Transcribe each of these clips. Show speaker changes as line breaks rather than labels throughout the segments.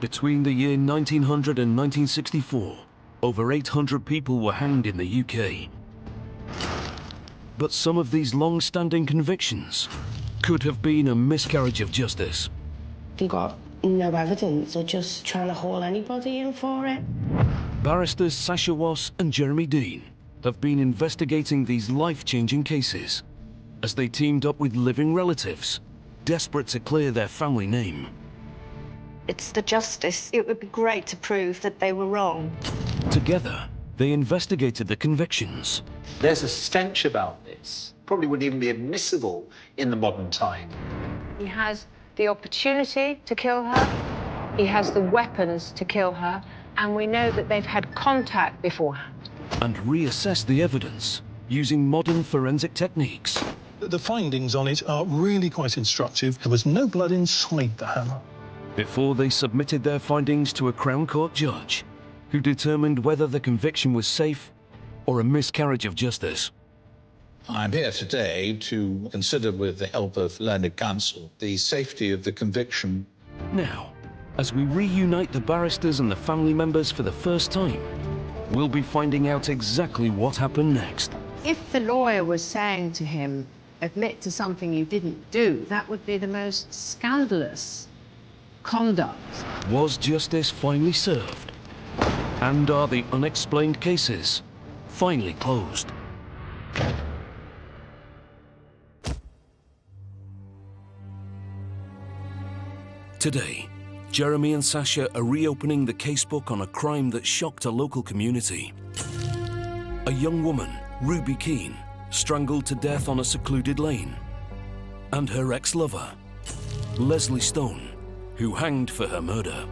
Between the year 1900 and 1964, over 800 people were hanged in the UK. But some of these long-standing convictions could have been a miscarriage of justice.
We got no evidence. They're just trying to haul anybody in for it.
Barristers Sasha Wass and Jeremy Dean have been investigating these life-changing cases as they teamed up with living relatives, desperate to clear their family name.
It's the justice. It would be great to prove that they were wrong.
Together, they investigated the convictions.
There's a stench about this. Probably wouldn't even be admissible in the modern time.
He has the opportunity to kill her. He has the weapons to kill her. And we know that they've had contact beforehand.
And reassess the evidence using modern forensic techniques.
The findings on it are really quite instructive. There was no blood inside the hammer.
Before they submitted their findings to a Crown Court judge, who determined whether the conviction was safe or a miscarriage of justice.
I'm here today to consider, with the help of learned counsel, the safety of the conviction.
Now, as we reunite the barristers and the family members for the first time, we'll be finding out exactly what happened next.
If the lawyer was saying to him, admit to something you didn't do, that would be the most scandalous conduct.
Was justice finally served? And are the unexplained cases finally closed? Today, Jeremy and Sasha are reopening the casebook on a crime that shocked a local community. A young woman, Ruby Keane, strangled to death on a secluded lane. And her ex-lover, Leslie Stone, who hanged for her murder.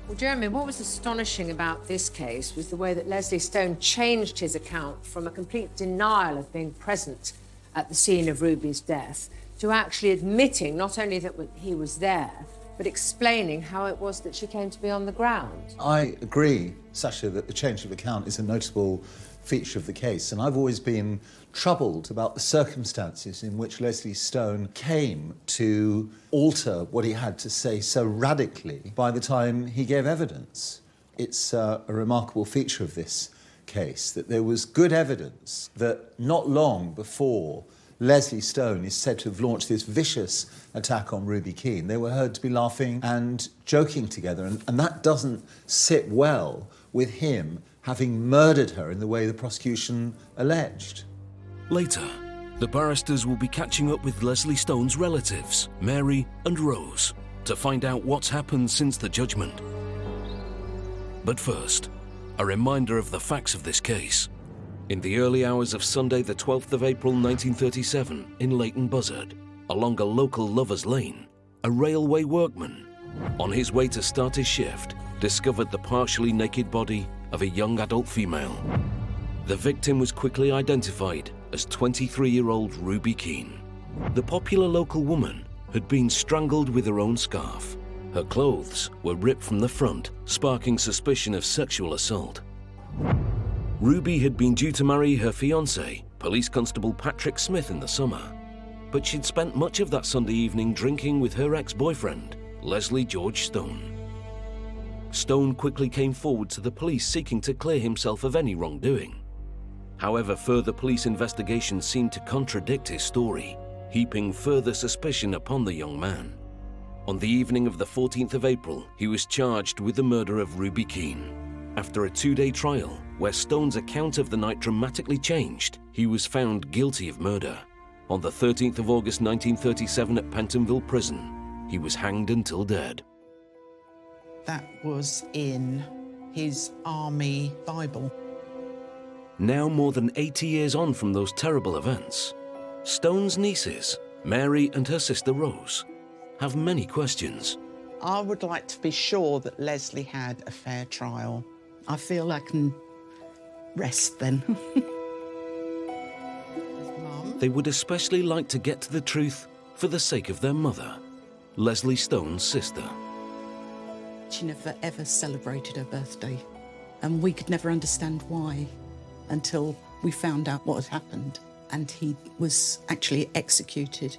Well, Jeremy, what was astonishing about this case was the way that Leslie Stone changed his account from a complete denial of being present at the scene of Ruby's death to actually admitting not only that he was there, but explaining how it was that she came to be on the ground.
I agree, Sasha, that the change of account is a notable feature of the case, and I've always been troubled about the circumstances in which Leslie Stone came to alter what he had to say so radically by the time he gave evidence. It's a remarkable feature of this case that there was good evidence that not long before Leslie Stone is said to have launched this vicious attack on Ruby Keane, they were heard to be laughing and joking together, and that doesn't sit well with him having murdered her in the way the prosecution alleged.
Later, the barristers will be catching up with Leslie Stone's relatives, Mary and Rose, to find out what's happened since the judgment. But first, a reminder of the facts of this case. In the early hours of Sunday, the 12th of April 1937, in Leighton Buzzard, along a local lover's lane, a railway workman, on his way to start his shift, discovered the partially naked body of a young adult female. The victim was quickly identified as 23-year-old Ruby Keane. The popular local woman had been strangled with her own scarf. Her clothes were ripped from the front, sparking suspicion of sexual assault. Ruby had been due to marry her fiancé, Police Constable Patrick Smith, in the summer, but she'd spent much of that Sunday evening drinking with her ex-boyfriend, Leslie George Stone. Stone quickly came forward to the police seeking to clear himself of any wrongdoing. However, further police investigation seemed to contradict his story, heaping further suspicion upon the young man. On the evening of the 14th of April, he was charged with the murder of Ruby Keane. After a 2-day trial, where Stone's account of the night dramatically changed, he was found guilty of murder. On the 13th of August 1937 at Pentonville Prison, he was hanged until dead.
That was in his army Bible.
Now, more than 80 years on from those terrible events, Stone's nieces, Mary and her sister Rose, have many questions.
I would like to be sure that Leslie had a fair trial.
I feel I can rest then.
They would especially like to get to the truth for the sake of their mother, Leslie Stone's sister.
She never ever celebrated her birthday, and we could never understand why until we found out what had happened. And he was actually executed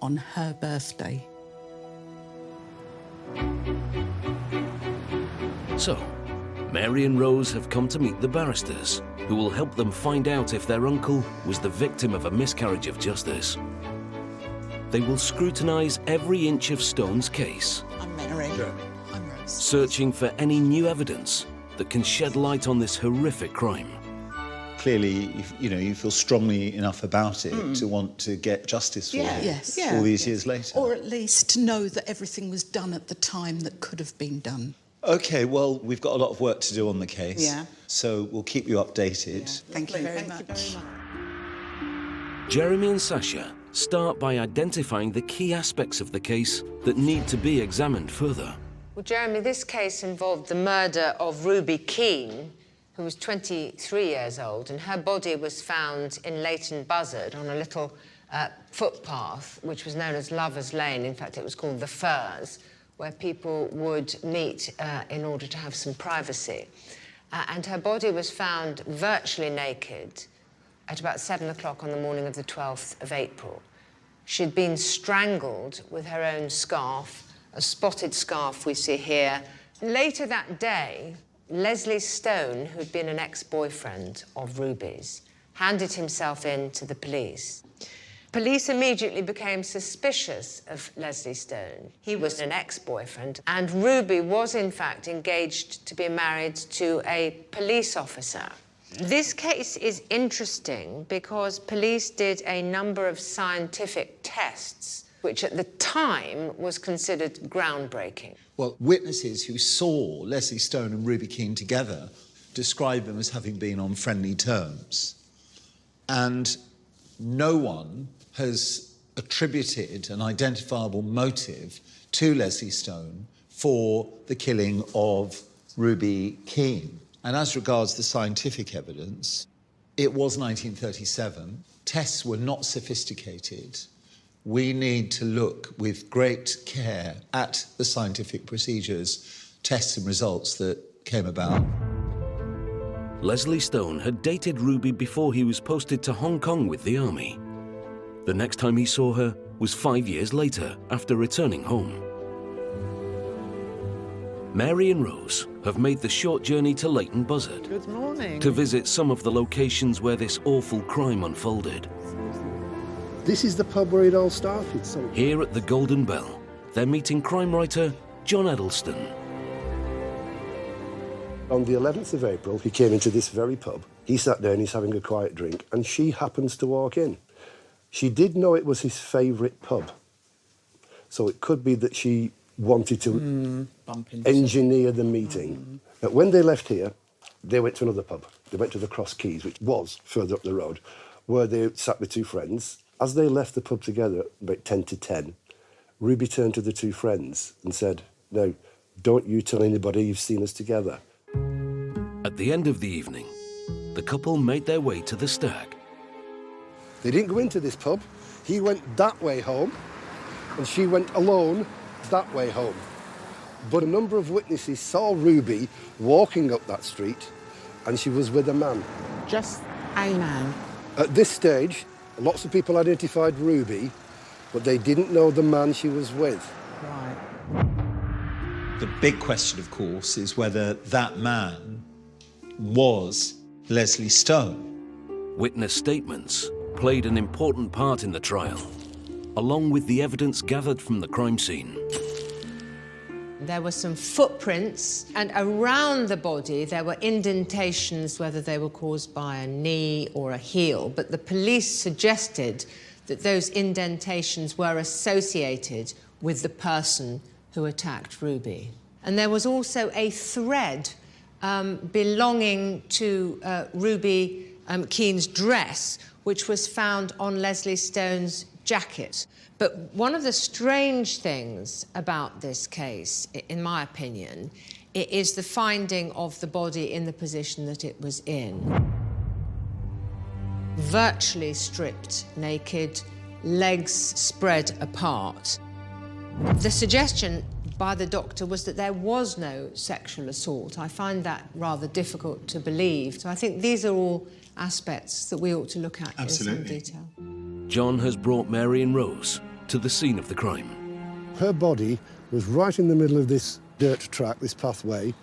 on her birthday.
So, Mary and Rose have come to meet the barristers, who will help them find out if their uncle was the victim of a miscarriage of justice. They will scrutinise every inch of Stone's case,
I'm Mary. I'm Rose.
searching for any new evidence that can shed light on this horrific crime.
Clearly, you feel strongly enough about it to want to get justice for it
Yes.
all these years later.
Or at least to know that everything was done at the time that could have been done.
OK, well, we've got a lot of work to do on the case.
Yeah.
So we'll keep you updated.
Thank you very much.
Jeremy and Sasha start by identifying the key aspects of the case that need to be examined further.
Well, Jeremy, this case involved the murder of Ruby Keane, who was 23 years old, and her body was found in Leighton Buzzard on a little footpath, which was known as Lover's Lane. In fact, it was called the Firs, where people would meet in order to have some privacy. And her body was found virtually naked at about 7 o'clock on the morning of the 12th of April. She'd been strangled with her own scarf, a spotted scarf we see here. Later that day, Leslie Stone, who'd been an ex-boyfriend of Ruby's, handed himself in to the police. Police immediately became suspicious of Leslie Stone. He was an ex-boyfriend, and Ruby was, in fact, engaged to be married to a police officer. This case is interesting because police did a number of scientific tests, which at the time was considered groundbreaking.
Well, witnesses who saw Leslie Stone and Ruby Keane together described them as having been on friendly terms. And no one has attributed an identifiable motive to Leslie Stone for the killing of Ruby Keane. And as regards the scientific evidence, it was 1937. Tests were not sophisticated. We need to look with great care at the scientific procedures, tests and results that came about.
Leslie Stone had dated Ruby before he was posted to Hong Kong with the army. The next time he saw her was 5 years later, after returning home. Mary and Rose have made the short journey to Leighton Buzzard to visit some of the locations where this awful crime unfolded.
This is the pub where it all started. So
Here at the Golden Bell, they're meeting crime writer John Eddleston.
on the 11th of April, he came into this very pub. He sat down, he's having a quiet drink, and she happens to walk in. She did know it was his favourite pub. So it could be that she wanted to engineer the meeting. But when they left here, they went to another pub. They went to the Cross Keys, which was further up the road, where they sat with two friends. As they left the pub together, about 10 to 10, Ruby turned to the two friends and said, "Now, don't you tell anybody you've seen us together."
At the end of the evening, the couple made their way to the Stag.
They didn't go into this pub. He went that way home, and she went alone that way home. But a number of witnesses saw Ruby walking up that street, and she was with a man.
Just a man.
At this stage, lots of people identified Ruby, but they didn't know the man she was with.
Right.
The big question, of course, is whether that man was Leslie Stone.
Witness statements played an important part in the trial, along with the evidence gathered from the crime scene.
There were some footprints, and around the body there were indentations, whether they were caused by a knee or a heel, but the police suggested that those indentations were associated with the person who attacked Ruby. And there was also a thread belonging to Ruby Keane's dress, which was found on Leslie Stone's jacket. But one of the strange things about this case, in my opinion, is the finding of the body in the position that it was in. Virtually stripped naked, legs spread apart. The suggestion by the doctor was that there was no sexual assault. I find that rather difficult to believe. So I think these are all aspects that we ought to look at in some detail.
John has brought Mary and Rose to the scene of the crime.
Her body was right in the middle of this dirt track, this pathway,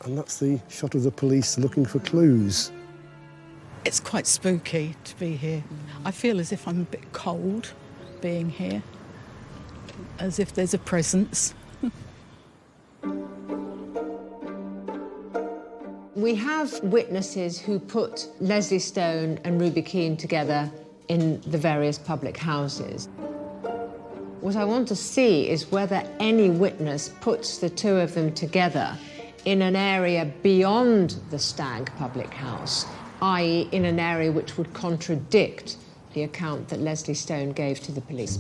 And that's the shot of the police looking for clues.
It's quite spooky to be here. I feel as if I'm a bit cold being here, as if there's a presence.
We have witnesses who put Leslie Stone and Ruby Keane together in the various public houses. What I want to see is whether any witness puts the two of them together in an area beyond the Stag public house, i.e. in an area which would contradict the account that Leslie Stone gave to the police.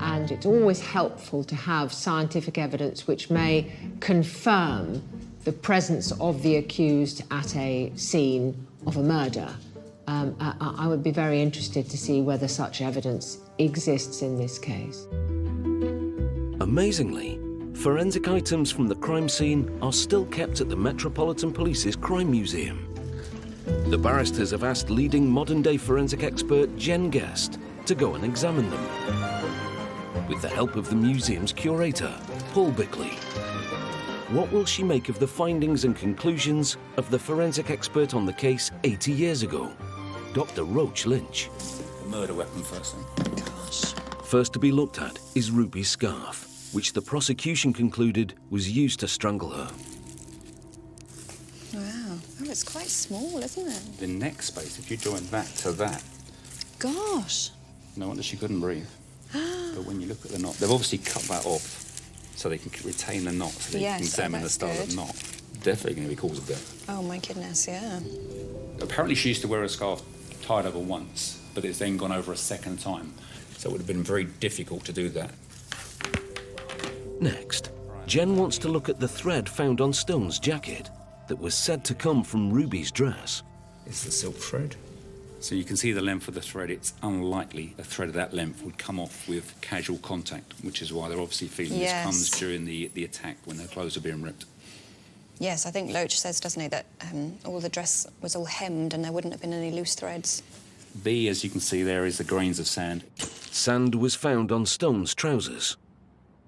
And it's always helpful to have scientific evidence which may confirm the presence of the accused at a scene of a murder. I would be very interested to see whether such evidence exists in this case.
Amazingly, forensic items from the crime scene are still kept at the Metropolitan Police's Crime Museum. The barristers have asked leading modern-day forensic expert Jen Guest to go and examine them, with the help of the museum's curator, Paul Bickley. What will she make of the findings and conclusions of the forensic expert on the case 80 years ago, Dr. Roach Lynch?
The murder weapon first then.
Gosh.
First to be looked at is Ruby's scarf, which the prosecution concluded was used to strangle her.
Wow. Oh, it's quite small, isn't it?
The neck space, if you join that to that,
Gosh.
no wonder she couldn't breathe. But when you look at the knot, they've obviously cut that off so they can retain the knot, so they
Yes,
can examine the
that's
style of
good.
knot. Definitely going to be cause of death.
Oh, my goodness, yeah.
Apparently she used to wear a scarf tied over once, but it's then gone over a second time. So it would have been very difficult to do that.
Next, Jen wants to look at the thread found on Stone's jacket that was said to come from Ruby's dress.
It's the silk thread. So you can see the length of the thread. It's unlikely a thread of that length would come off with casual contact, which is why they're obviously feeling
Yes.
this comes during the attack when their clothes are being ripped.
Yes, I think Loach says, doesn't he, that all the dress was all hemmed and there wouldn't have been any loose threads.
B, as you can see there, is the grains of sand.
Sand was found on Stone's trousers.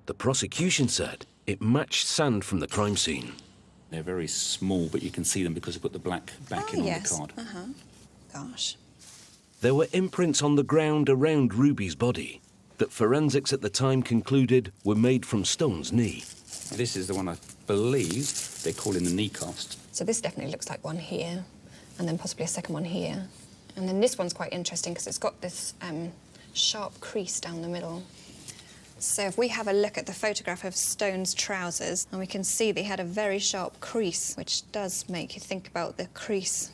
The prosecution said it matched sand from the crime scene.
They're very small, but you can see them because they put the black backing on the card.
Gosh.
There were imprints on the ground around Ruby's body that forensics at the time concluded were made from Stone's knee.
This is the one I believe they're calling the knee cast.
So this definitely looks like one here, and then possibly a second one here. And then this one's quite interesting because it's got this sharp crease down the middle. So if we have a look at the photograph of Stone's trousers, and we can see they had a very sharp crease, which does make you think about the crease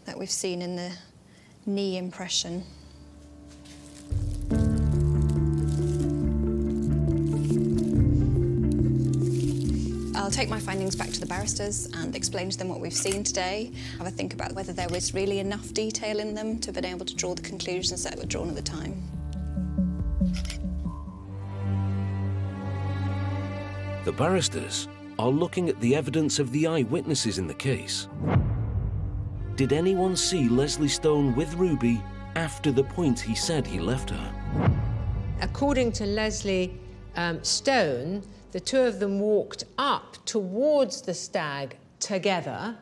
that we've seen in the knee impression. I'll take my findings back to the barristers and explain to them what we've seen today. Have a think about whether there was really enough detail in them to have been able to draw the conclusions that were drawn at the time.
The barristers are looking at the evidence of the eyewitnesses in the case. Did anyone see Leslie Stone with Ruby after the point he said he left her?
According to Leslie Stone, the two of them walked up towards the Stag together,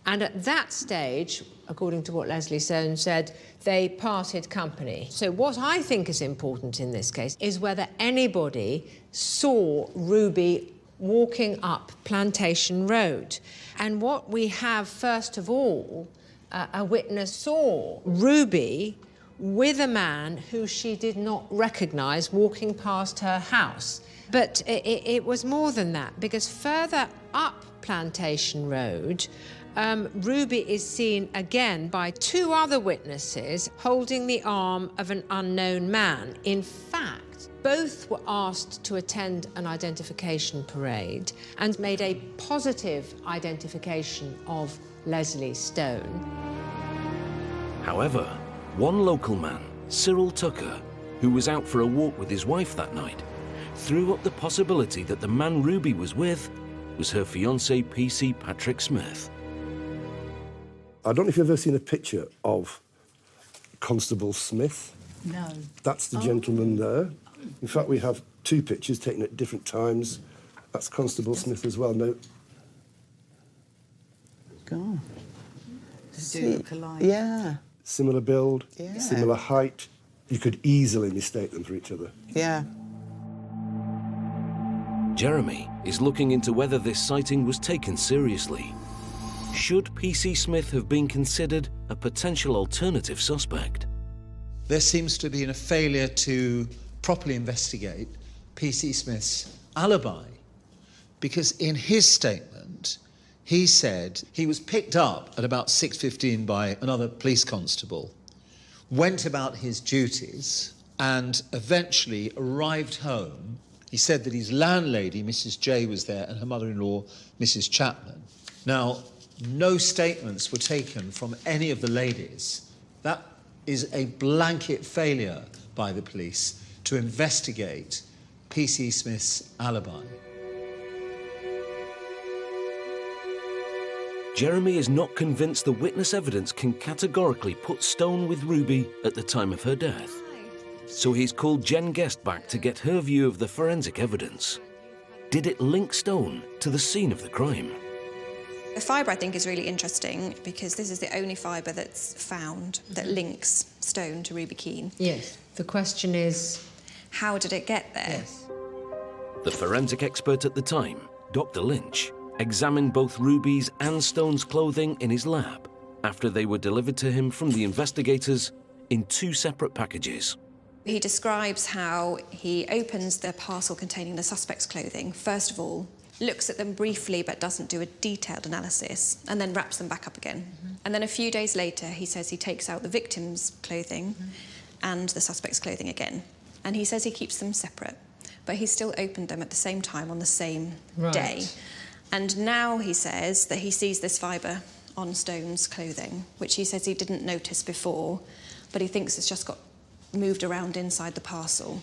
and at that stage, according to what Leslie Stone said, they parted company. So what I think is important in this case is whether anybody saw Ruby walking up Plantation Road. And what we have, first of all, a witness saw Ruby with a man who she did not recognise walking past her house. But it was more than that, because further up Plantation Road, Ruby is seen again by two other witnesses holding the arm of an unknown man. In fact, both were asked to attend an identification parade and made a positive identification of Leslie Stone.
However, one local man, Cyril Tucker, who was out for a walk with his wife that night, threw up the possibility that the man Ruby was with was her fiancé, P.C. Patrick Smith.
I don't know if you've ever seen a picture of Constable Smith.
No.
That's the gentleman there. In fact, we have two pictures taken at different times. That's Constable Smith as well. No,
God.
They do look alike.
Yeah.
Similar build,
Yeah.
similar height. You could easily mistake them for each other.
Yeah.
Jeremy is looking into whether this sighting was taken seriously. Should P.C. Smith have been considered a potential alternative suspect?
There seems to have been a failure to properly investigate P.C. Smith's alibi, because in his statement, he said he was picked up at about 6:15 by another police constable, went about his duties, and eventually arrived home. He said that his landlady, Mrs. J, was there, and her mother-in-law, Mrs. Chapman. Now, no statements were taken from any of the ladies. That is a blanket failure by the police to investigate P.C. Smith's alibi.
Jeremy is not convinced the witness evidence can categorically put Stone with Ruby at the time of her death. So he's called Jen Guest back to get her view of the forensic evidence. Did it link Stone to the scene of the crime?
The fibre, I think, is really interesting because this is the only fibre that's found that links Stone to Ruby Keane.
Yes. The question is,
how did it get there?
Yes.
The forensic expert at the time, Dr. Lynch, examined both Ruby's and Stone's clothing in his lab after they were delivered to him from the investigators in 2 separate packages.
He describes how he opens the parcel containing the suspect's clothing, first of all, looks at them briefly but doesn't do a detailed analysis, and then wraps them back up again. And then a few days later, he says he takes out the victim's clothing and the suspect's clothing again. And he says he keeps them separate, but he still opened them at the same time on the same day. And now he says that he sees this fibre on Stone's clothing, which he says he didn't notice before, but he thinks it's just got moved around inside the parcel.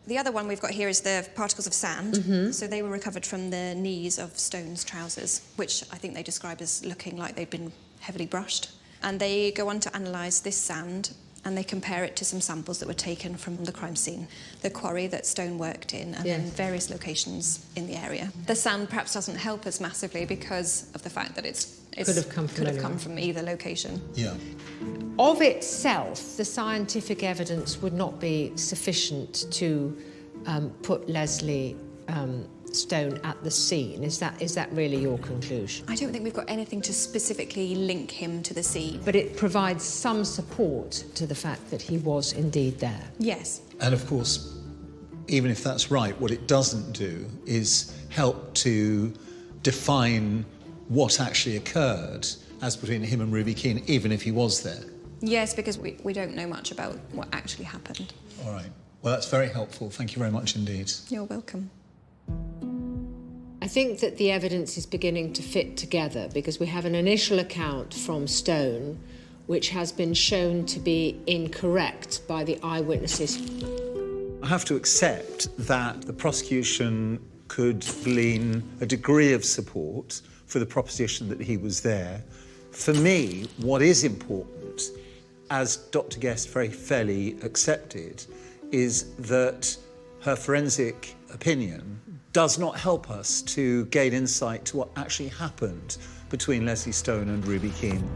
The other one we've got here is the particles of sand. So they were recovered from the knees of Stone's trousers, which I think they describe as looking like they'd been heavily brushed. And they go on to analyse this sand, and they compare it to some samples that were taken from the crime scene, the quarry that Stone worked in, and then various locations in the area. The sand perhaps doesn't help us massively because of the fact that it
could have come
from either location.
Yeah.
of itself, the scientific evidence would not be sufficient to put Leslie Stone at the scene. Is that really your conclusion?
I don't think we've got anything to specifically link him to the scene.
But it provides some support to the fact that he was indeed there.
Yes.
And of course, even if that's right, what it doesn't do is help to define what actually occurred as between him and Ruby Keane, even if he was there.
Yes, because we don't know much about what actually happened.
All right. Well, that's very helpful. Thank you very much indeed.
You're welcome.
I think that the evidence is beginning to fit together because we have an initial account from Stone which has been shown to be incorrect by the eyewitnesses.
I have to accept that the prosecution could glean a degree of support for the proposition that he was there. For me, what is important, as Dr. Guest very fairly accepted, is that her forensic opinion does not help us to gain insight to what actually happened between Leslie Stone and Ruby Keane.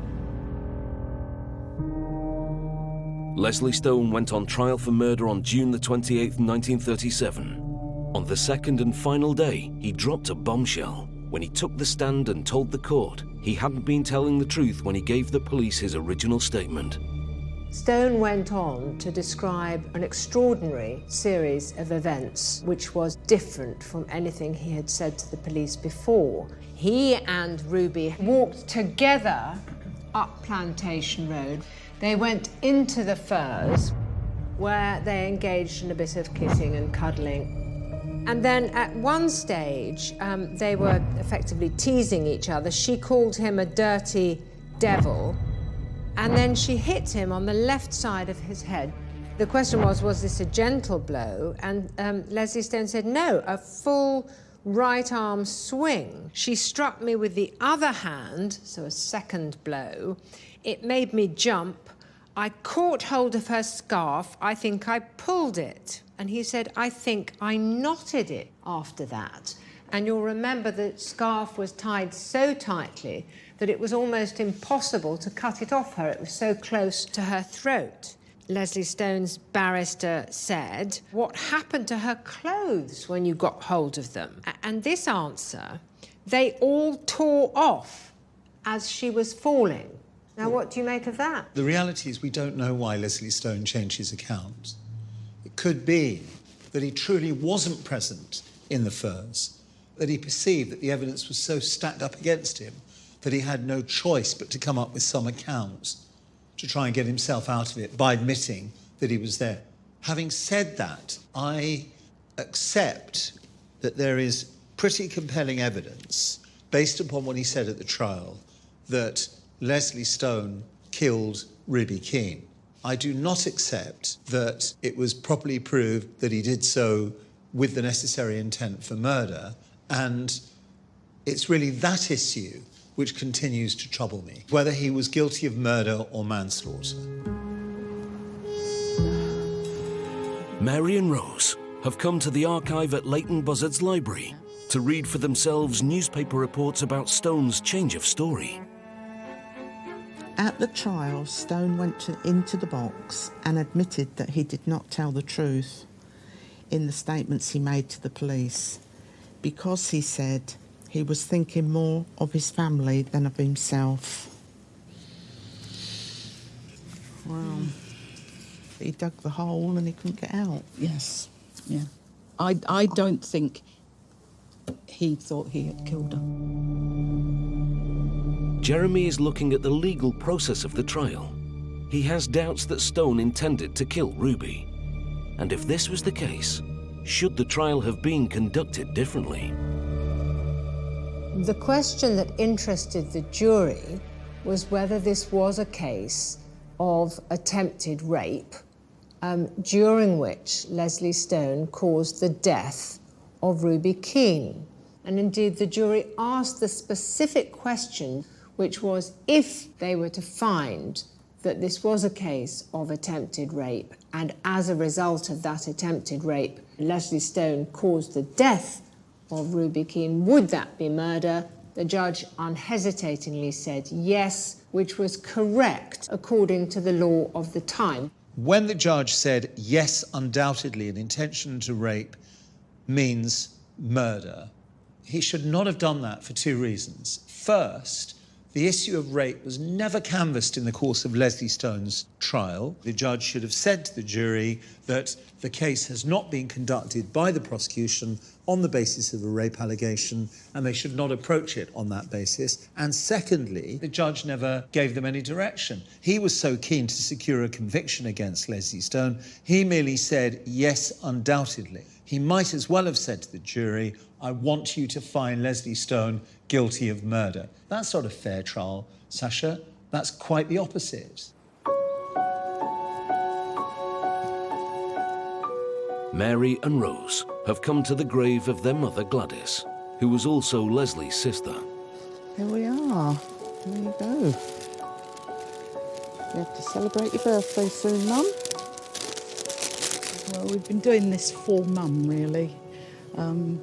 Leslie Stone went on trial for murder on June the 28th, 1937. On the second and final day, he dropped a bombshell when he took the stand and told the court he hadn't been telling the truth when he gave the police his original statement.
Stone went on to describe an extraordinary series of events which was different from anything he had said to the police before. He and Ruby walked together up Plantation Road. They went into the firs where they engaged in a bit of kissing and cuddling. And then at one stage, they were effectively teasing each other. She called him a dirty devil. And then she hit him on the left side of his head. The question was this a gentle blow? And Leslie Stone said, no, a full right arm swing. She struck me with the other hand, so a second blow. It made me jump. I caught hold of her scarf. I think I pulled it. And he said, I think I knotted it after that. And you'll remember the scarf was tied so tightly that it was almost impossible to cut it off her. It was so close to her throat. Leslie Stone's barrister said, "What happened to her clothes when you got hold of them?" And this answer, "They all tore off as she was falling." Now, what do you make of that?
The reality is we don't know why Leslie Stone changed his account. It could be that he truly wasn't present in the Firs, that he perceived that the evidence was so stacked up against him that he had no choice but to come up with some account to try and get himself out of it by admitting that he was there. Having said that, I accept that there is pretty compelling evidence, based upon what he said at the trial, that Leslie Stone killed Ruby Keane. I do not accept that it was properly proved that he did so with the necessary intent for murder, and it's really that issue which continues to trouble me, whether he was guilty of murder or manslaughter.
Mary and Rose have come to the archive at Leighton Buzzard's library to read for themselves newspaper reports about Stone's change of story.
At the trial, Stone went into the box and admitted that he did not tell the truth in the statements he made to the police, because he said he was thinking more of his family than of himself. Well, he dug the hole and he couldn't get out.
Yes, yeah. I don't think he thought he had killed her.
Jeremy is looking at the legal process of the trial. He has doubts that Stone intended to kill Ruby. And if this was the case, should the trial have been conducted differently?
The question that interested the jury was whether this was a case of attempted rape, during which Leslie Stone caused the death of Ruby Keane. And indeed, the jury asked the specific question, which was if they were to find that this was a case of attempted rape, and as a result of that attempted rape, Leslie Stone caused the death of Ruby Keane, would that be murder? The judge unhesitatingly said yes, which was correct according to the law of the time.
When the judge said, yes, undoubtedly, an intention to rape means murder, he should not have done that for two reasons. First, the issue of rape was never canvassed in the course of Leslie Stone's trial. The judge should have said to the jury that the case has not been conducted by the prosecution on the basis of a rape allegation, and they should not approach it on that basis. And secondly, the judge never gave them any direction. He was so keen to secure a conviction against Leslie Stone, he merely said, yes, undoubtedly. He might as well have said to the jury, I want you to find Leslie Stone guilty of murder. That's not a fair trial, Sasha. That's quite the opposite.
Mary and Rose have come to the grave of their mother Gladys, who was also Leslie's sister.
Here we are. There you go. You have to celebrate your birthday soon, Mum.
Well, we've been doing this for Mum, really,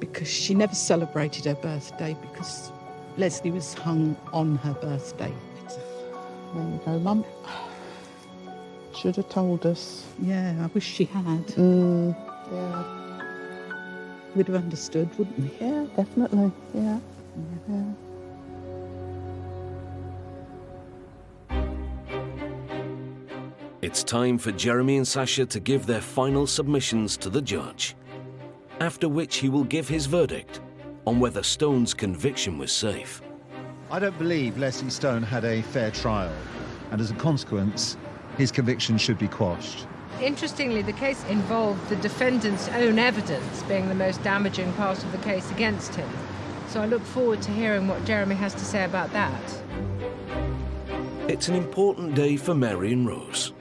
because she never celebrated her birthday because Leslie was hung on her birthday.
There you go, Mum. Should have told us.
Yeah, I wish she had.
Yeah.
We'd have understood, wouldn't we?
Yeah, definitely. Yeah. Yeah.
It's time for Jeremy and Sasha to give their final submissions to the judge, after which he will give his verdict on whether Stone's conviction was safe.
I don't believe Leslie Stone had a fair trial, and as a consequence, his conviction should be quashed.
Interestingly, the case involved the defendant's own evidence being the most damaging part of the case against him. So I look forward to hearing what Jeremy has to say about that.
It's an important day for Mary and Rose.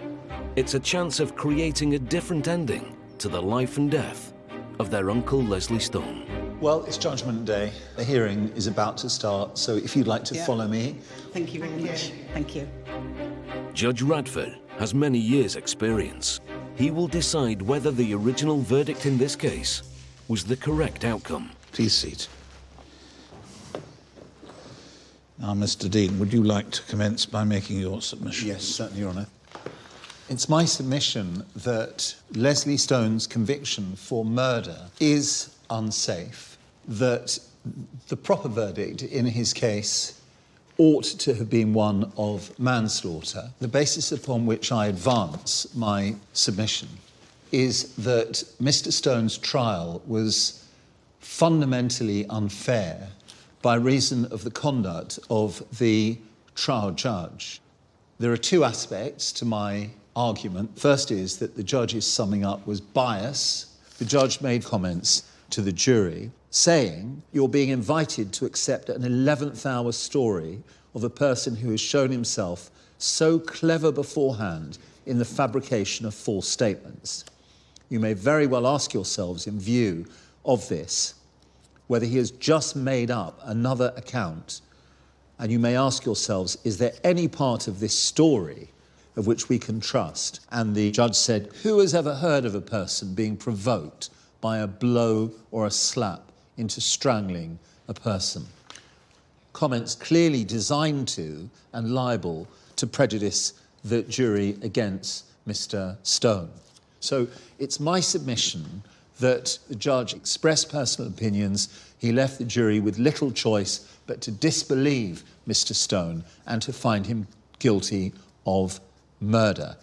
It's a chance of creating a different ending to the life and death of their Uncle Leslie Stone.
Well, it's Judgment Day. The hearing is about to start, so if you'd like to follow me.
Thank you very much. Thank you.
Judge Radford has many years' experience. He will decide whether the original verdict in this case was the correct outcome.
Please sit. Now, Mr. Dean, would you like to commence by making your submission?
Yes, certainly, Your Honour. It's my submission that Leslie Stone's conviction for murder is unsafe, that the proper verdict in his case ought to have been one of manslaughter. The basis upon which I advance my submission is that Mr. Stone's trial was fundamentally unfair by reason of the conduct of the trial judge. There are two aspects to my argument. First is that the judge's summing up was bias. The judge made comments to the jury saying, you're being invited to accept an 11th hour story of a person who has shown himself so clever beforehand in the fabrication of false statements. You may very well ask yourselves, in view of this, whether he has just made up another account. And you may ask yourselves, is there any part of this story of which we can trust? And the judge said, who has ever heard of a person being provoked by a blow or a slap into strangling a person? Comments clearly designed to and liable to prejudice the jury against Mr. Stone. So it's my submission that the judge expressed personal opinions. He left the jury with little choice but to disbelieve Mr. Stone and to find him guilty of murder.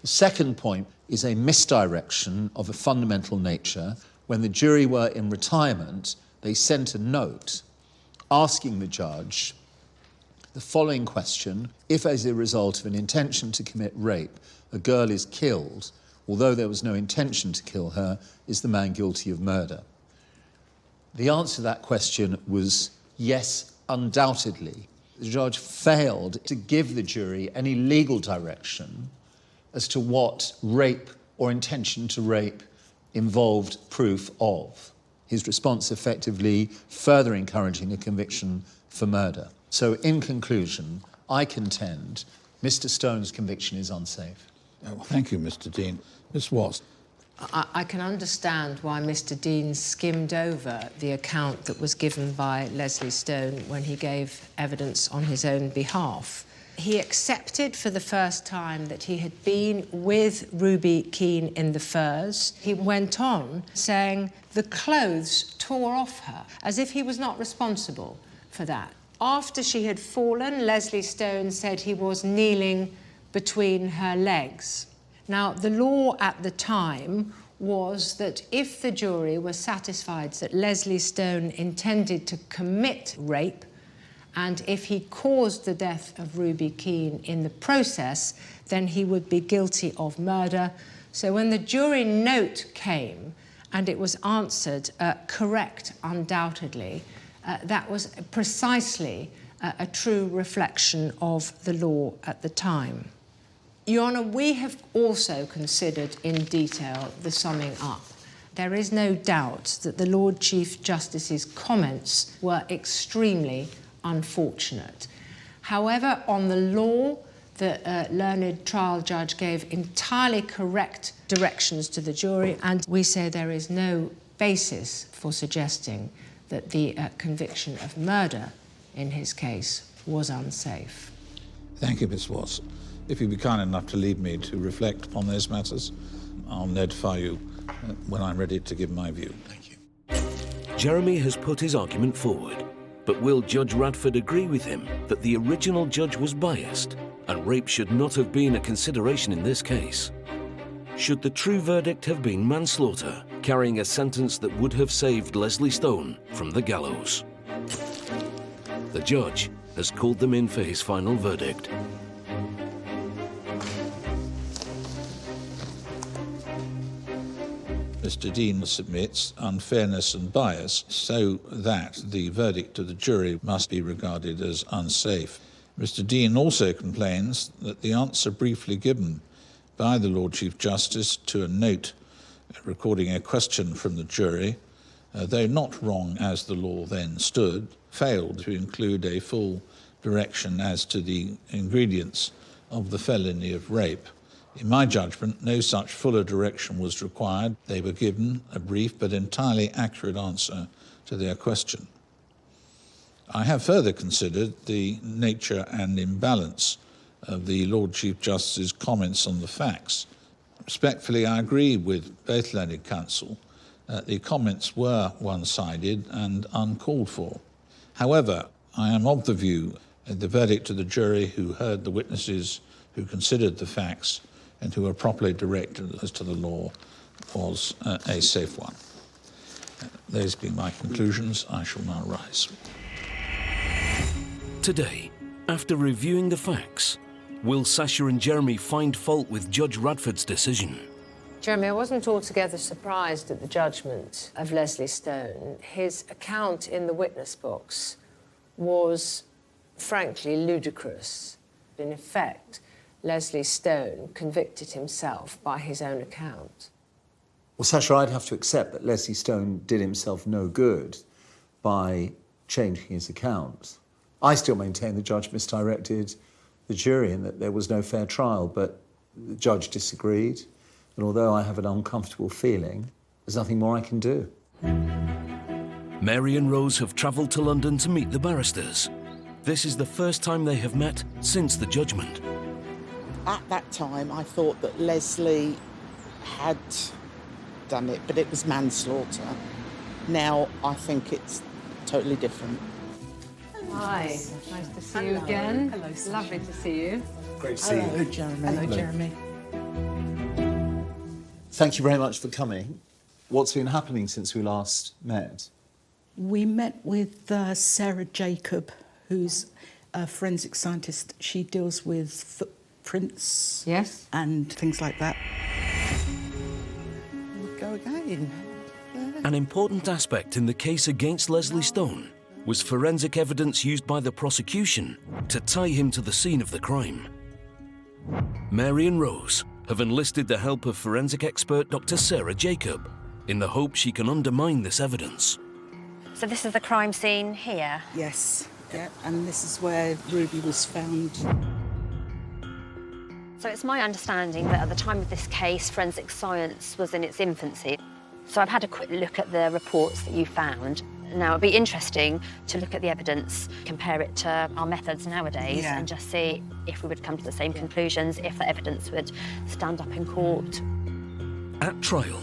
The second point is a misdirection of a fundamental nature. When the jury were in retirement, they sent a note asking the judge the following question: if as a result of an intention to commit rape, a girl is killed, although there was no intention to kill her, is the man guilty of murder? The answer to that question was yes, undoubtedly. The judge failed to give the jury any legal direction as to what rape or intention to rape involved proof of. His response effectively further encouraging a conviction for murder. So in conclusion, I contend Mr. Stone's conviction is unsafe.
Oh, thank you, Mr. Dean. Ms. Watts.
I can understand why Mr. Dean skimmed over the account that was given by Leslie Stone when he gave evidence on his own behalf. He accepted for the first time that he had been with Ruby Keane in the Firs. He went on saying the clothes tore off her, as if he was not responsible for that. After she had fallen, Leslie Stone said he was kneeling between her legs. Now, the law at the time was that if the jury were satisfied that Leslie Stone intended to commit rape, and if he caused the death of Ruby Keane in the process, then he would be guilty of murder. So when the jury note came and it was answered correct, undoubtedly, that was precisely a true reflection of the law at the time. Your Honour, we have also considered in detail the summing up. There is no doubt that the Lord Chief Justice's comments were extremely unfortunate. However, on the law, the learned trial judge gave entirely correct directions to the jury, and we say there is no basis for suggesting that the conviction of murder in his case was unsafe.
Thank you, Ms. Watts. If you'd be kind enough to leave me to reflect upon those matters, I'll notify you when I'm ready to give my view.
Thank you.
Jeremy has put his argument forward, but will Judge Radford agree with him that the original judge was biased and rape should not have been a consideration in this case? Should the true verdict have been manslaughter, carrying a sentence that would have saved Leslie Stone from the gallows? The judge has called them in for his final verdict.
Mr. Dean submits unfairness and bias so that the verdict of the jury must be regarded as unsafe. Mr. Dean also complains that the answer briefly given by the Lord Chief Justice to a note recording a question from the jury, though not wrong as the law then stood, failed to include a full direction as to the ingredients of the felony of rape. In my judgment, no such fuller direction was required. They were given a brief but entirely accurate answer to their question. I have further considered the nature and imbalance of the Lord Chief Justice's comments on the facts. Respectfully, I agree with both learned counsel that the comments were one-sided and uncalled for. However, I am of the view that the verdict of the jury, who heard the witnesses, who considered the facts, and who were properly directed as to the law, was a safe one. Those being my conclusions, I shall now rise.
Today, after reviewing the facts, will Sasha and Jeremy find fault with Judge Radford's decision?
Jeremy, I wasn't altogether surprised at the judgment of Leslie Stone. His account in the witness box was, frankly, ludicrous. In effect, Leslie Stone convicted himself by his own account.
Well, Sasha, I'd have to accept that Leslie Stone did himself no good by changing his account. I still maintain the judge misdirected the jury and that there was no fair trial, but the judge disagreed. And although I have an uncomfortable feeling, there's nothing more I can do.
Mary and Rose have travelled to London to meet the barristers. This is the first time they have met since the judgment.
At that time, I thought that Leslie had done it, but it was manslaughter. Now, I think it's totally different.
Hi, nice to see you again. Hello, lovely to see you.
Great to see you.
Hello, Jeremy.
Hello, Jeremy.
Thank you very much for coming. What's been happening since we last met?
We met with Sarah Jacob, who's a forensic scientist. She deals with footprints,
yes,
and things like that.
Go again.
An important aspect in the case against Leslie Stone was forensic evidence used by the prosecution to tie him to the scene of the crime. Mary and Rose have enlisted the help of forensic expert Dr. Sarah Jacob in the hope she can undermine this evidence.
So this is the crime scene here?
Yes, yeah, and this is where Ruby was found.
So it's my understanding that at the time of this case, forensic science was in its infancy. So I've had a quick look at the reports that you found. Now, it'd be interesting to look at the evidence, compare it to our methods nowadays, and just see if we would come to the same conclusions, if the evidence would stand up in court.
At trial,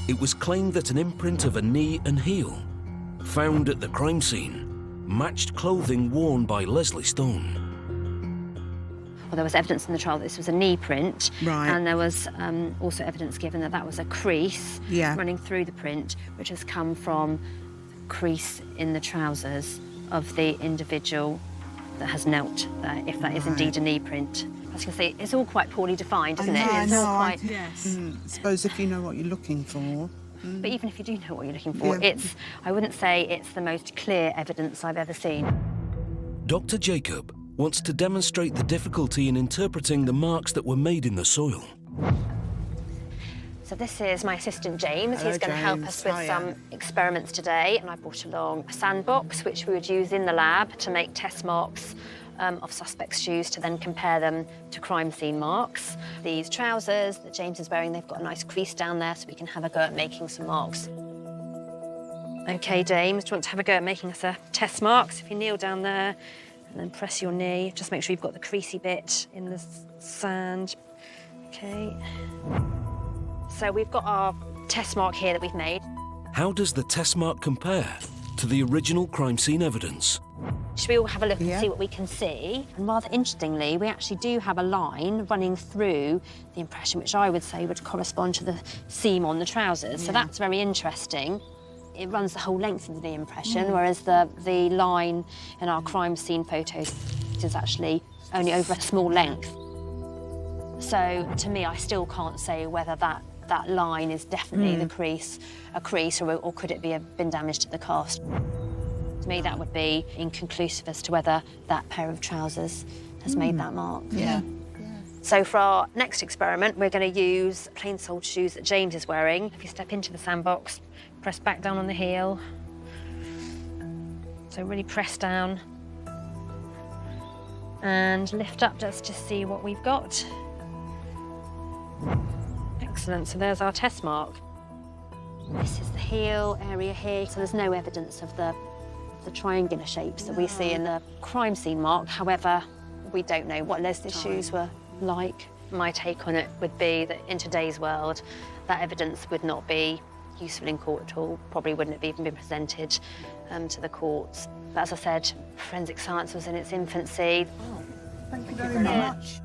it was claimed that an imprint of a knee and heel found at the crime scene matched clothing worn by Leslie Stone.
Well, there was evidence in the trial that this was a knee print, and there was also evidence given that that was a crease running through the print, which has come from crease in the trousers of the individual that has knelt there, if that is indeed a knee print. As you can see, it's all quite poorly defined, isn't it? It's all quite...
Yes. I suppose if you know what you're looking for.
But even if you do know what you're looking for, I wouldn't say it's the most clear evidence I've ever seen.
Dr. Jacob wants to demonstrate the difficulty in interpreting the marks that were made in the soil.
So this is my assistant James. He's going to help us with some experiments today, and I brought along a sandbox which we would use in the lab to make test marks of suspects' shoes to then compare them to crime scene marks. These trousers that James is wearing, they've got a nice crease down there, so we can have a go at making some marks. OK, James, do you want to have a go at making us a test mark? So if you kneel down there and then press your knee, just make sure you've got the creasy bit in the sand. OK. So we've got our test mark here that we've made.
How does the test mark compare to the original crime scene evidence?
Should we all have a look and see what we can see? And rather interestingly, we actually do have a line running through the impression, which I would say would correspond to the seam on the trousers. So that's very interesting. It runs the whole length of the impression, whereas the line in our crime scene photos is actually only over a small length. So to me, I still can't say whether that line is definitely a crease, or could it been damaged at the cast. To me, that would be inconclusive as to whether that pair of trousers has made that mark. So for our next experiment, we're going to use plain-soled shoes that James is wearing. If you step into the sandbox, press back down on the heel. So really press down and lift up just to see what we've got. Excellent, so there's our test mark. This is the heel area here, so there's no evidence of the the triangular shapes that we see in the crime scene mark. However, we don't know what Leslie's shoes were like. My take on it would be that in today's world, that evidence would not be useful in court at all. Probably wouldn't have even been presented to the courts. But as I said, forensic science was in its infancy.
Thank you very much.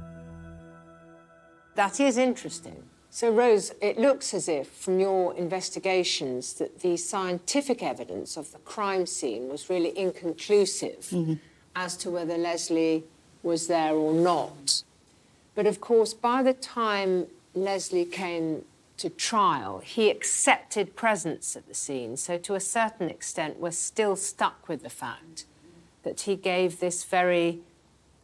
That is interesting. So, Rose, it looks as if, from your investigations, that the scientific evidence of the crime scene was really inconclusive as to whether Leslie was there or not. But, of course, by the time Leslie came to trial, he accepted presence at the scene. So, to a certain extent, we're still stuck with the fact that he gave this very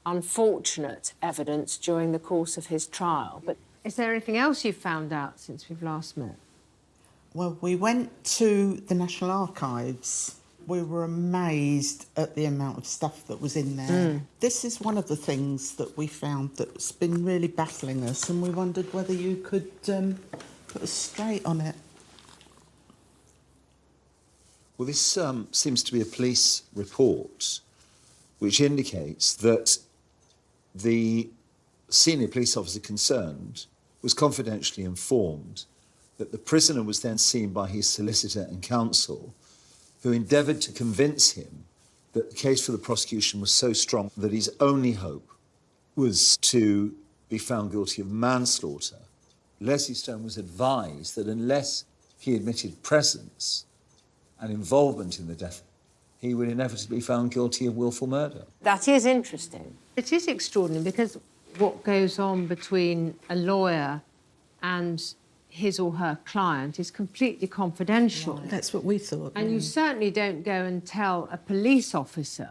unfortunate evidence during the course of his trial. But is there anything else you've found out since we've last met?
Well, we went to the National Archives. We were amazed at the amount of stuff that was in there. This is one of the things that we found that's been really baffling us, and we wondered whether you could put us straight on it.
Well, this seems to be a police report which indicates that the senior police officer concerned was confidentially informed that the prisoner was then seen by his solicitor and counsel, who endeavoured to convince him that the case for the prosecution was so strong that his only hope was to be found guilty of manslaughter. Leslie Stone was advised that unless he admitted presence and involvement in the death, he would inevitably be found guilty of willful murder.
That is interesting. It is extraordinary because what goes on between a lawyer and his or her client is completely confidential.
Right. That's what we thought.
And you certainly don't go and tell a police officer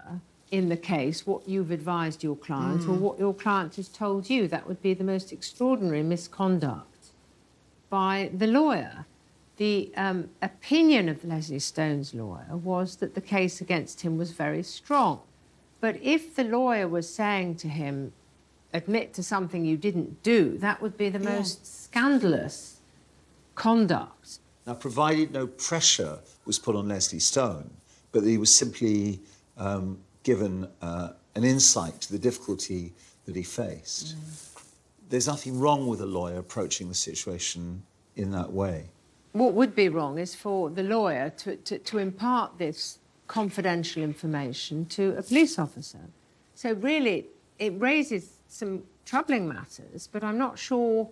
in the case what you've advised your client or what your client has told you. That would be the most extraordinary misconduct by the lawyer. The opinion of Leslie Stone's lawyer was that the case against him was very strong. But if the lawyer was saying to him, admit to something you didn't do, that would be the most scandalous conduct.
Now, provided no pressure was put on Leslie Stone, but that he was simply given an insight to the difficulty that he faced, there's nothing wrong with a lawyer approaching the situation in that way.
What would be wrong is for the lawyer to impart this confidential information to a police officer. So really, it raises some troubling matters, but I'm not sure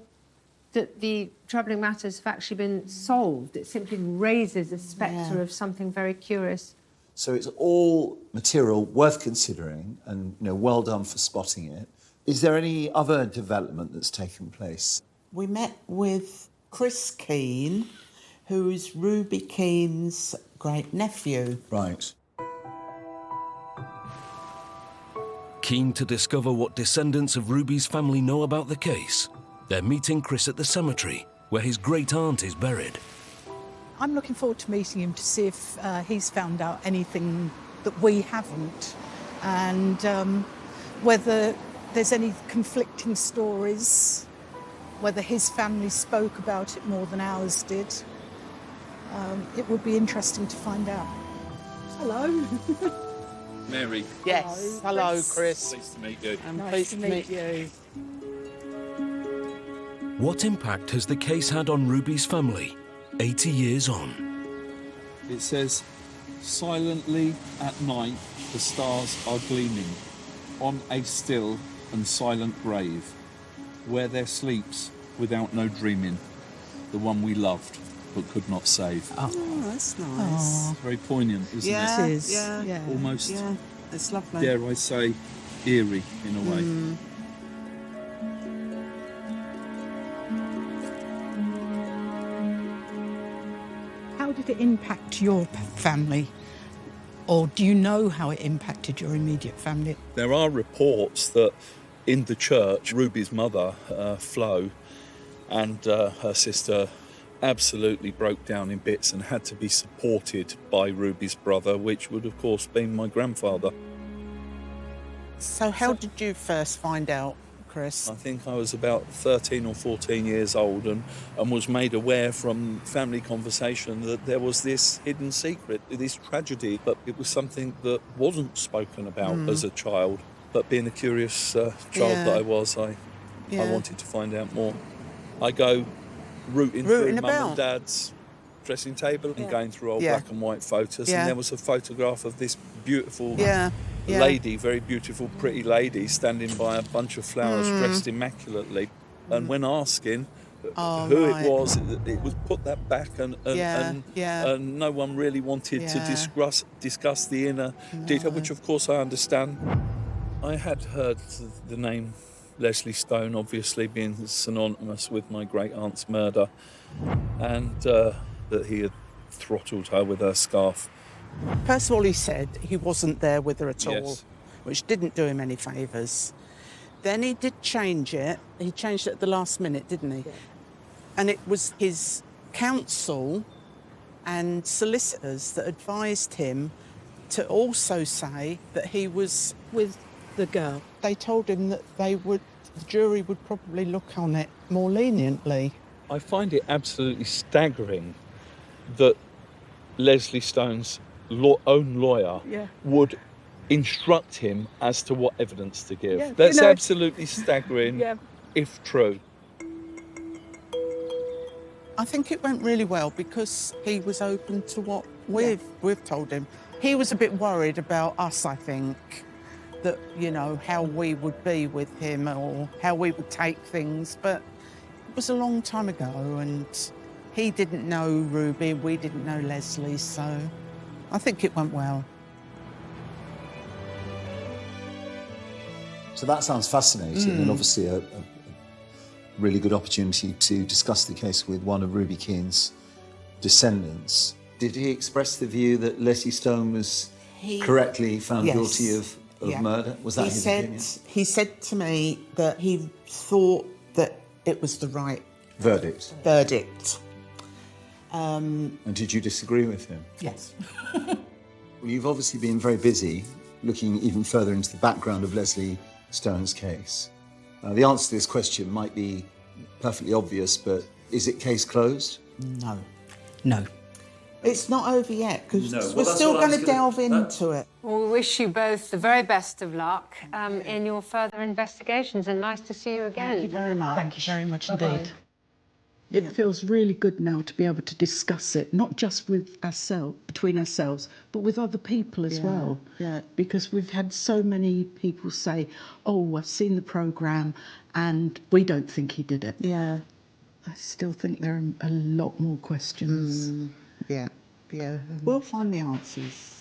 that the troubling matters have actually been solved. It simply raises a spectre of something very curious.
So it's all material worth considering and, well done for spotting it. Is there any other development that's taken place?
We met with Chris Keane, who is Ruby Keane's great-nephew.
Right.
Keen to discover what descendants of Ruby's family know about the case, they're meeting Chris at the cemetery, where his great-aunt is buried.
I'm looking forward to meeting him to see if he's found out anything that we haven't, and whether there's any conflicting stories, whether his family spoke about it more than ours did. It would be interesting to find out. Hello.
Mary.
Yes. Hello, Chris.
Pleased to meet you.
I'm pleased to meet you.
What impact has the case had on Ruby's family, 80 years on?
It says, silently at night the stars are gleaming on a still and silent grave, where there sleeps without no dreaming the one we loved but could not save.
Oh, that's nice.
Very poignant, isn't
Yeah,
it?
it is. Yeah.
Almost,
Yeah, it's lovely.
dare I say, eerie in a way.
How did it impact your family? Or do you know how it impacted your immediate family?
There are reports that in the church, Ruby's mother, Flo, and her sister absolutely broke down in bits and had to be supported by Ruby's brother, which would, of course, be my grandfather.
So how did you first find out Chris?
I think I was about 13 or 14 years old and was made aware from family conversation that there was this hidden secret, this tragedy, but it was something that wasn't spoken about as a child. But being a curious child that I was, I wanted to find out more. I go rooting through mum and dad's dressing table and going through old black and white photos, and there was a photograph of this beautiful lady, very beautiful, pretty lady, standing by a bunch of flowers, dressed immaculately. And when asking who it was put that back, and no one really wanted to discuss the inner detail, which of course I understand. I had heard the name Leslie Stone, obviously being synonymous with my great aunt's murder, and that he had throttled her with her scarf.
First of all, he said he wasn't there with her at all, which didn't do him any favours. Then he did change it. He changed it at the last minute, didn't he? Yeah. And it was his counsel and solicitors that advised him to also say that he was with the girl. They told him that the jury would probably look on it more leniently.
I find it absolutely staggering that Leslie Stone's own lawyer would instruct him as to what evidence to give. Yeah, that's absolutely staggering, if true.
I think it went really well because he was open to what we've told him. He was a bit worried about us, I think, that, how we would be with him or how we would take things, but it was a long time ago and he didn't know Ruby, we didn't know Leslie, so I think it went well.
So that sounds fascinating and obviously a really good opportunity to discuss the case with one of Ruby Keane's descendants. Did he express the view that Leslie Stone was correctly found guilty of murder? Was that his opinion?
He said to me that he thought that it was the right
verdict. And did you disagree with him?
Yes.
Well, you've obviously been very busy looking even further into the background of Leslie Stone's case. The answer to this question might be perfectly obvious, but is it case closed?
No. It's not over yet, because we're still going to delve into it.
Well, we wish you both the very best of luck in your further investigations, and nice to see you again.
Thank you very much.
Thank you very much indeed.
It feels really good now to be able to discuss it, not just between ourselves, but with other people as well.
Yeah.
Because we've had so many people say, "Oh, I've seen the programme, and we don't think he did it."
Yeah.
I still think there are a lot more questions.
Yeah. We'll find the answers.